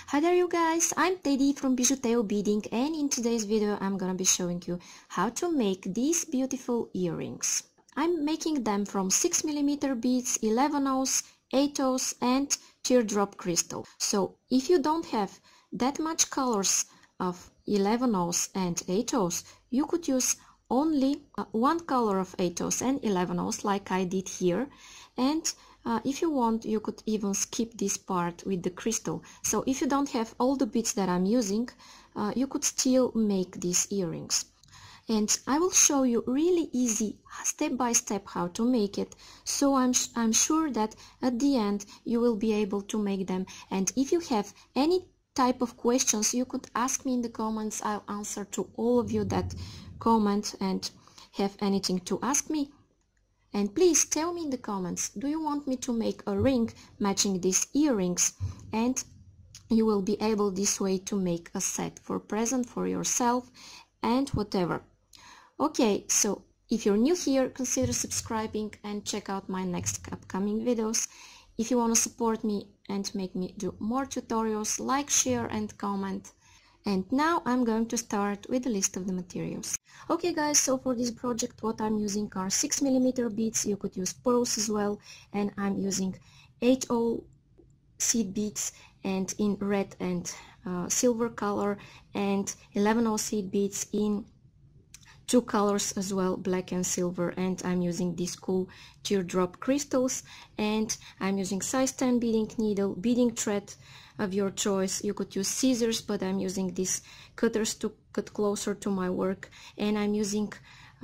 Hi there you guys, I'm Teddy from BijuTeo Beading, and in today's video I'm gonna be showing you how to make these beautiful earrings. I'm making them from 6mm beads, 11/0, 8/0 and teardrop crystal. So if you don't have that much colors of 11/0 and 8/0, you could use only one color of 8/0 and 11/0 like I did here, and if you want, you could even skip this part with the crystal. So if you don't have all the beads that I'm using, you could still make these earrings. And I will show you really easy step by step how to make it. So I'm sure that at the end you will be able to make them. And if you have any type of questions, you could ask me in the comments. I'll answer to all of you that comment and have anything to ask me. And please tell me in the comments, do you want me to make a ring matching these earrings? And you will be able this way to make a set for present for yourself and whatever. Okay, so if you're new here, consider subscribing and check out my next upcoming videos. If you want to support me and make me do more tutorials, like, share and comment. And now I'm going to start with the list of the materials. Okay guys, so for this project what I'm using are 6mm beads. You could use pearls as well, and I'm using 8/0 seed beads and in red and silver color, and 11/0 seed beads in two colors as well, black and silver, and I'm using these cool teardrop crystals, and I'm using size 10 beading needle, beading thread of your choice. You could use scissors, but I'm using these cutters to cut closer to my work, and I'm using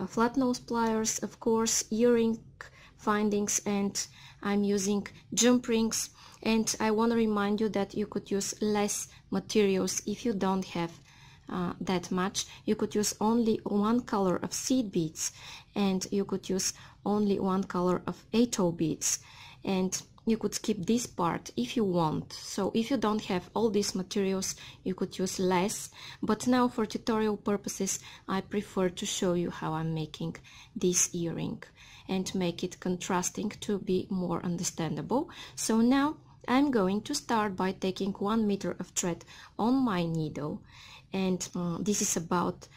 flat nose pliers, of course, earring findings, and I'm using jump rings. And I want to remind you that you could use less materials if you don't have that much. You could use only one color of seed beads, and you could use only one color of 8/0 beads, and you could skip this part if you want. So if you don't have all these materials, you could use less, but now for tutorial purposes I prefer to show you how I'm making this earring and make it contrasting to be more understandable. So now I'm going to start by taking 1 meter of thread on my needle, and this is about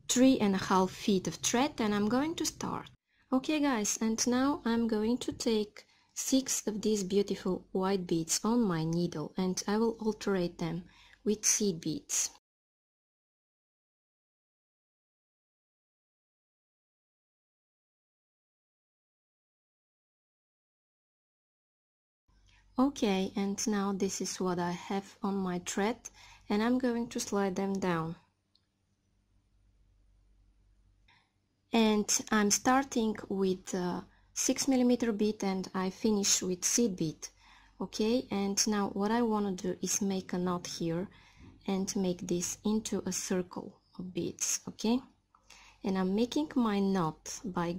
3.5 feet of thread, and I'm going to start. Okay guys, and now I'm going to take 6 of these beautiful white beads on my needle, and I will alternate them with seed beads. Okay, and now this is what I have on my thread, and I'm going to slide them down. And I'm starting with 6mm bead, and I finish with seed bead. Okay, and now what I want to do is make a knot here and make this into a circle of beads. Okay, and I'm making my knot by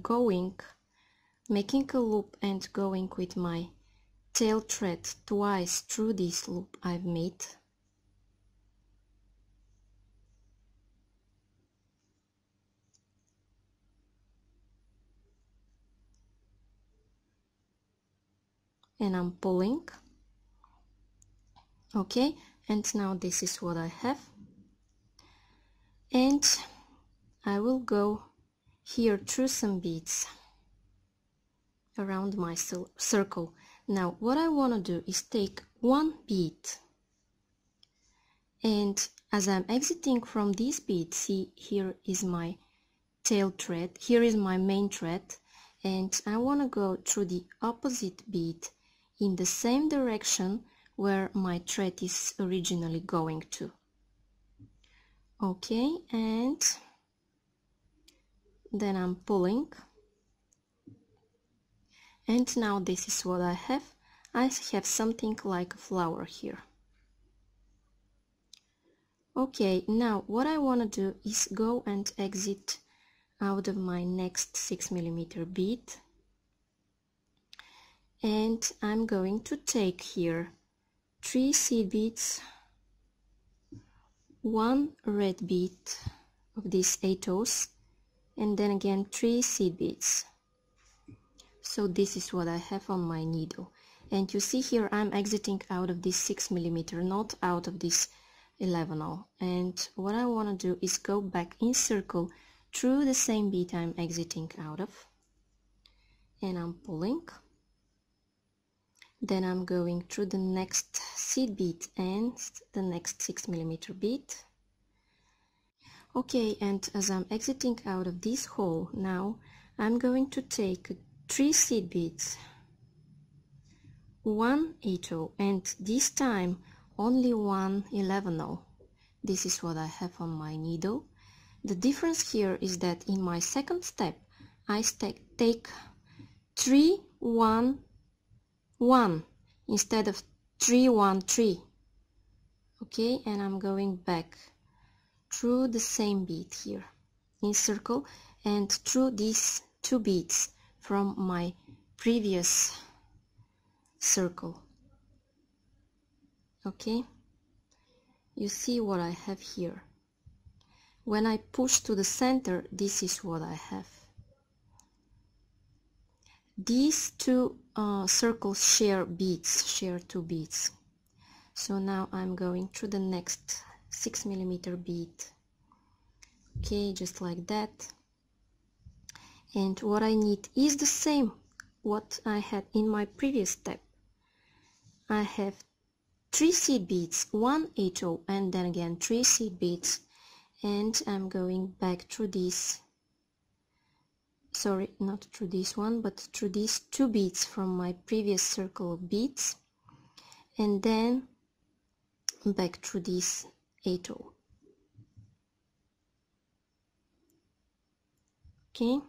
making a loop and going with my tail thread twice through this loop I've made. And I'm pulling. Okay, and now this is what I have, and I will go here through some beads around my circle. Now what I want to do is take one bead, and as I'm exiting from this bead, see, here is my tail thread, here is my main thread, and I want to go through the opposite bead in the same direction where my thread is originally going to. Okay, and then I'm pulling, and now this is what I have. I have something like a flower here. Okay, now what I want to do is go and exit out of my next 6mm bead, and I'm going to take here 3 seed beads, 1 red bead of these 8/0, and then again 3 seed beads. So this is what I have on my needle, And you see here I'm exiting out of this 6mm, not out of this 11/0. And what I want to do is go back in circle through the same bead I'm exiting out of, and I'm pulling. Then I'm going through the next seed bead and the next 6mm bead. Okay, and as I'm exiting out of this hole, now I'm going to take 3 seed beads, 1 8/0, and this time only 1 11/0. This is what I have on my needle. The difference here is that in my second step I take 3 1 1 instead of 3 1 3. Okay, and I'm going back through the same bead here in circle and through these 2 beads from my previous circle. Okay, you see what I have here. When I push to the center, this is what I have. These 2 circles share 2 beads. So now I'm going through the next 6mm bead. Okay, just like that. And what I need is the same what I had in my previous step. I have 3 seed beads, 1 8/0, and then again 3 seed beads, and I'm going back through this, sorry, not through this one, but through these 2 beads from my previous circle of beads, and then back through this 8/0. Okay,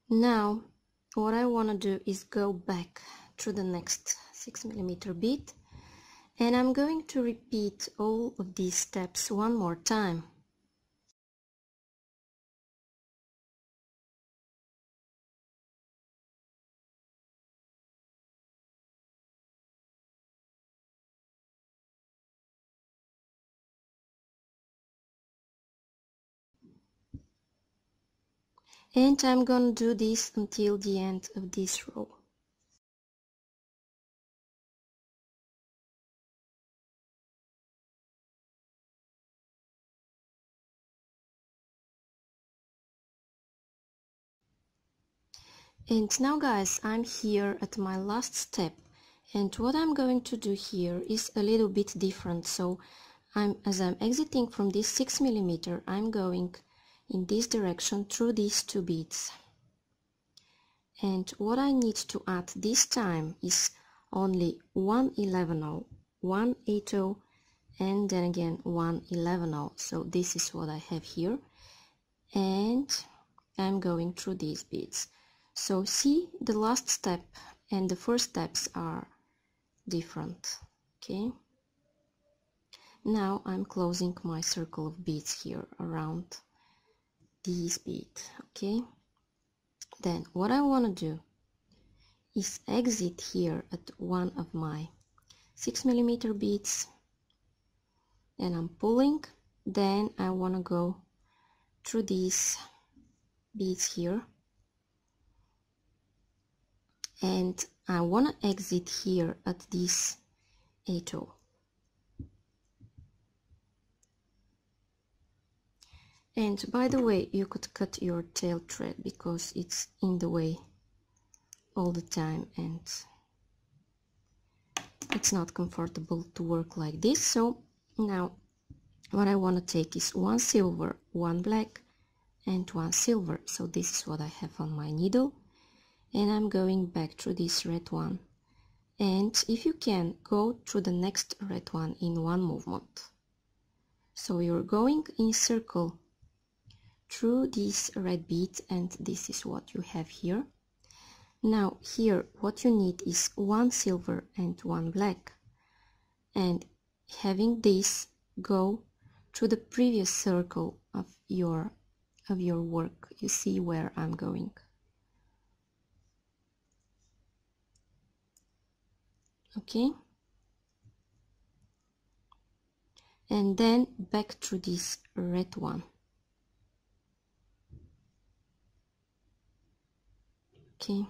now what I want to do is go back through the next 6mm bead, and I'm going to repeat all of these steps one more time. And I'm gonna do this until the end of this row. And now guys, I'm here at my last step, and what I'm going to do here is a little bit different. So as I'm exiting from this 6mm, I'm going in this direction through these 2 beads. And what I need to add this time is only 1 11/0, 1 8/0, and then again 1 11/0. So this is what I have here, and I'm going through these beads. So see, the last step and the first steps are different. Okay, now I'm closing my circle of beads here around these beads. Okay, then what I want to do is exit here at one of my 6mm beads, and I'm pulling. Then I want to go through these beads here, and I want to exit here at this 8/0. And by the way, you could cut your tail thread because it's in the way all the time and it's not comfortable to work like this. So now what I want to take is 1 silver, 1 black, and 1 silver. So this is what I have on my needle, and I'm going back through this red one, and if you can, go through the next red one in one movement. So you're going in circle through this red bead, and this is what you have here. Now here what you need is 1 silver and 1 black, and having this, go through the previous circle of your work. You see where I'm going. Okay, and then back through this red one. Okay,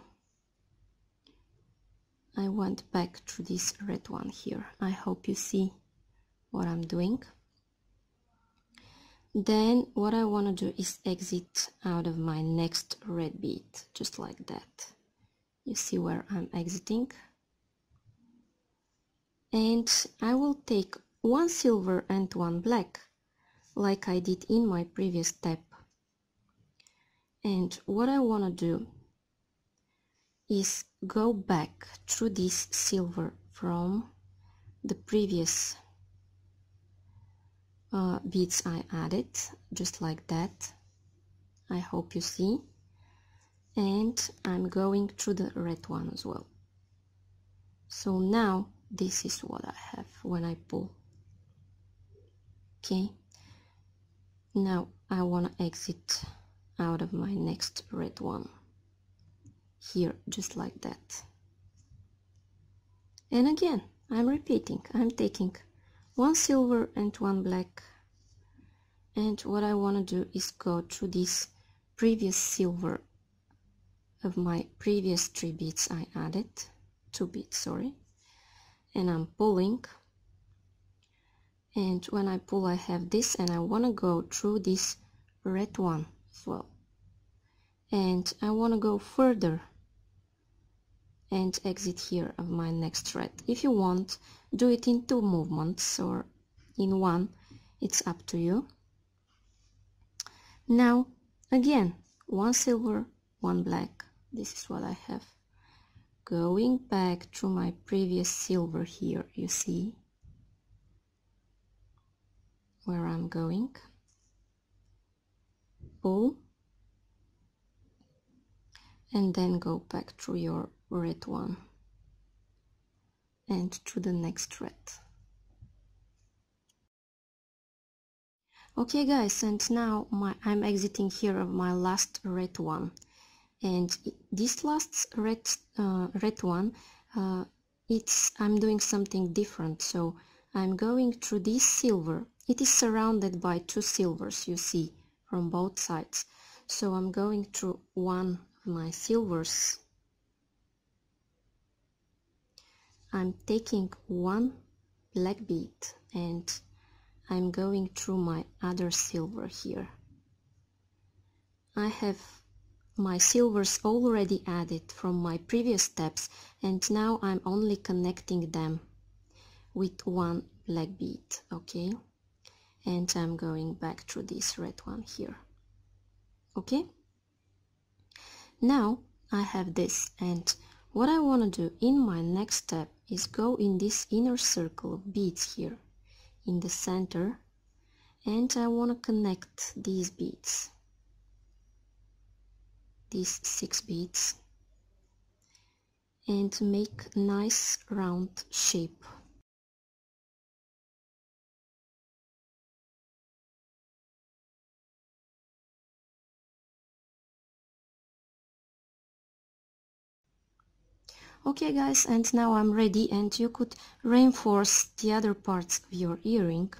I went back to this red one here. I hope you see what I'm doing. Then what I want to do is exit out of my next red bead, just like that. You see where I'm exiting? And I will take one silver and one black, like I did in my previous step. And what I want to do is go back through this silver from the previous beads I added, just like that. I hope you see. And I'm going through the red one as well. So now this is what I have when I pull. Okay, now I want to exit out of my next red one here, just like that. And again, I'm repeating, I'm taking one silver and one black, and what I want to do is go through this previous silver of my previous 3 beads I added, 2 beads, sorry, and I'm pulling, and when I pull I have this, and I want to go through this red one as well, and I want to go further and exit here of my next thread. If you want, do it in 2 movements or in 1, it's up to you. Now again, one silver, one black, this is what I have. Going back through my previous silver here, you see where I'm going. Pull, and then go back through your red one and to the next thread. Okay guys, and now I'm exiting here of my last red one, and this last red one, I'm doing something different. So I'm going through this silver. It is surrounded by 2 silvers, you see, from both sides. So I'm going through one of my silvers. I'm taking one black bead and I'm going through my other silver here. I have my silvers already added from my previous steps, and now I'm only connecting them with one black bead, okay? And I'm going back through this red one here, okay? Now I have this, and what I want to do in my next step is go in this inner circle of beads here in the center, and I want to connect these beads, these 6 beads, and make a nice round shape. Okay guys, and now I'm ready, and you could reinforce the other parts of your earring.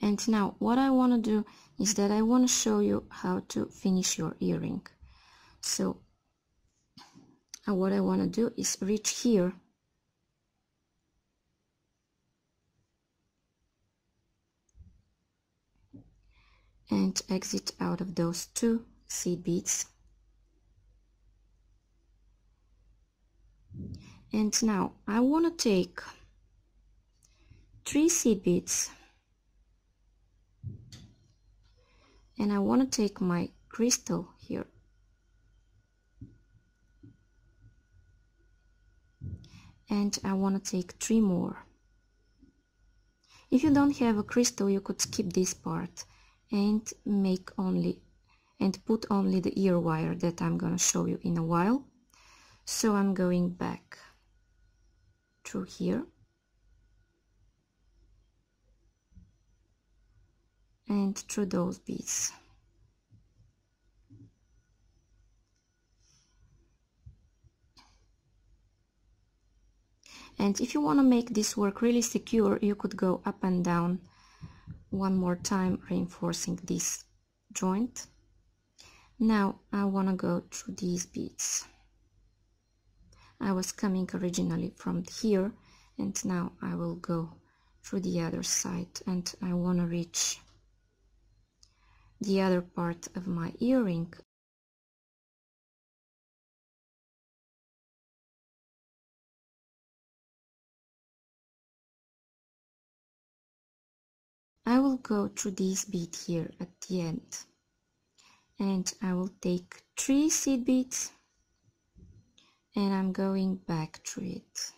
And now what I want to do is that I want to show you how to finish your earring. So what I want to do is reach here and exit out of those 2 seed beads. And now I want to take 3 seed beads, and I want to take my crystal here, and I want to take 3 more. If you don't have a crystal, you could skip this part and put only the ear wire that I'm gonna show you in a while. So I'm going back through here and through those beads. And if you want to make this work really secure, you could go up and down one more time, reinforcing this joint. Now I want to go through these beads. I was coming originally from here, and now I will go through the other side, and I want to reach the other part of my earring. I will go through this bead here at the end, and I will take 3 seed beads, and I'm going back through it.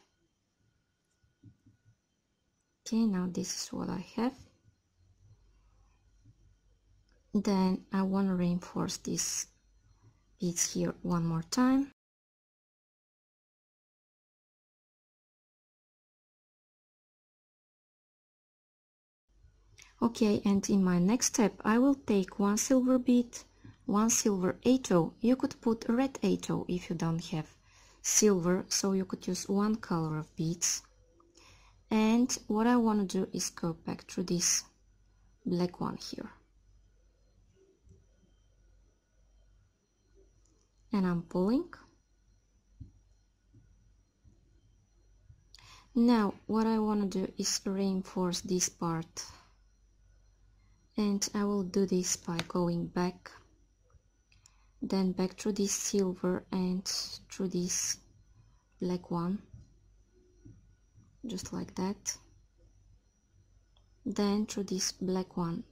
Okay, now this is what I have. Then I want to reinforce these beads here one more time. Okay, and in my next step I will take 1 silver bead, 1 silver atoe. You could put red atoe if you don't have silver, so you could use 1 color of beads. And what I want to do is go back through this black one here. And I'm pulling. Now what I want to do is reinforce this part. And I will do this by going back, then back through this silver and through this black one, just like that, then through this black one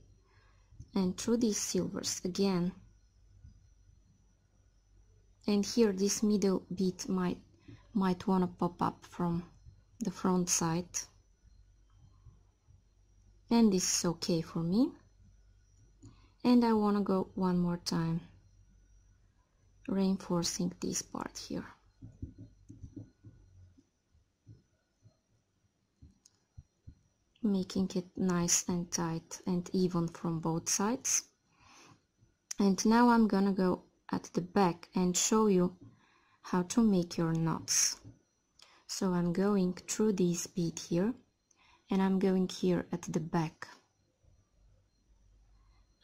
and through these silvers again, and here this middle bead might want to pop up from the front side, and this is okay for me. And I want to go one more time, reinforcing this part here. Making it nice and tight and even from both sides. And now I'm gonna go at the back and show you how to make your knots. So I'm going through this bead here, and I'm going here at the back.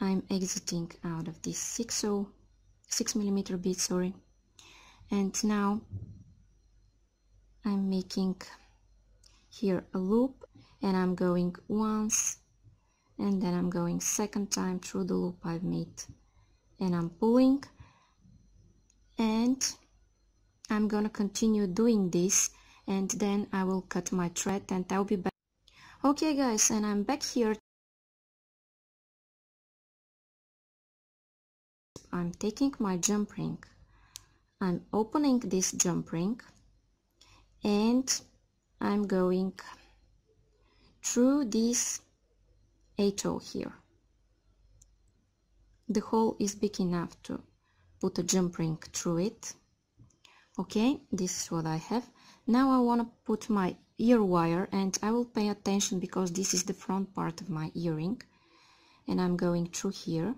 I'm exiting out of this 6mm bead, sorry, and now I'm making here a loop, and I'm going once, and then I'm going second time through the loop I've made, and I'm pulling, and I'm gonna continue doing this, and then I will cut my thread and I'll be back. Okay guys, and I'm back here. I'm taking my jump ring, I'm opening this jump ring, and I'm going through this atoe here. The hole is big enough to put a jump ring through it. Okay, this is what I have. Now I want to put my ear wire, and I will pay attention because this is the front part of my earring, and I'm going through here.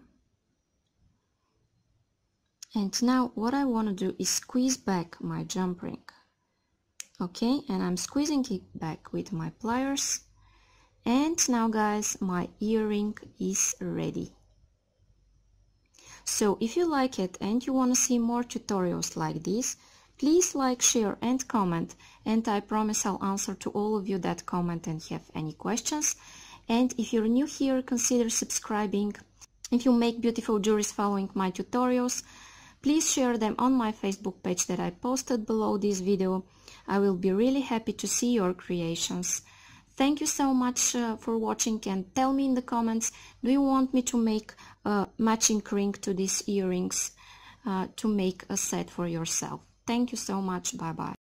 And now what I want to do is squeeze back my jump ring. Okay, and I'm squeezing it back with my pliers. And now guys, my earring is ready. So if you like it and you want to see more tutorials like this, please like, share and comment, and I promise I'll answer to all of you that comment and have any questions. And if you're new here, consider subscribing. If you make beautiful jewelry following my tutorials, please share them on my Facebook page that I posted below this video. I will be really happy to see your creations. Thank you so much for watching, and tell me in the comments, do you want me to make a matching ring to these earrings to make a set for yourself? Thank you so much. Bye bye.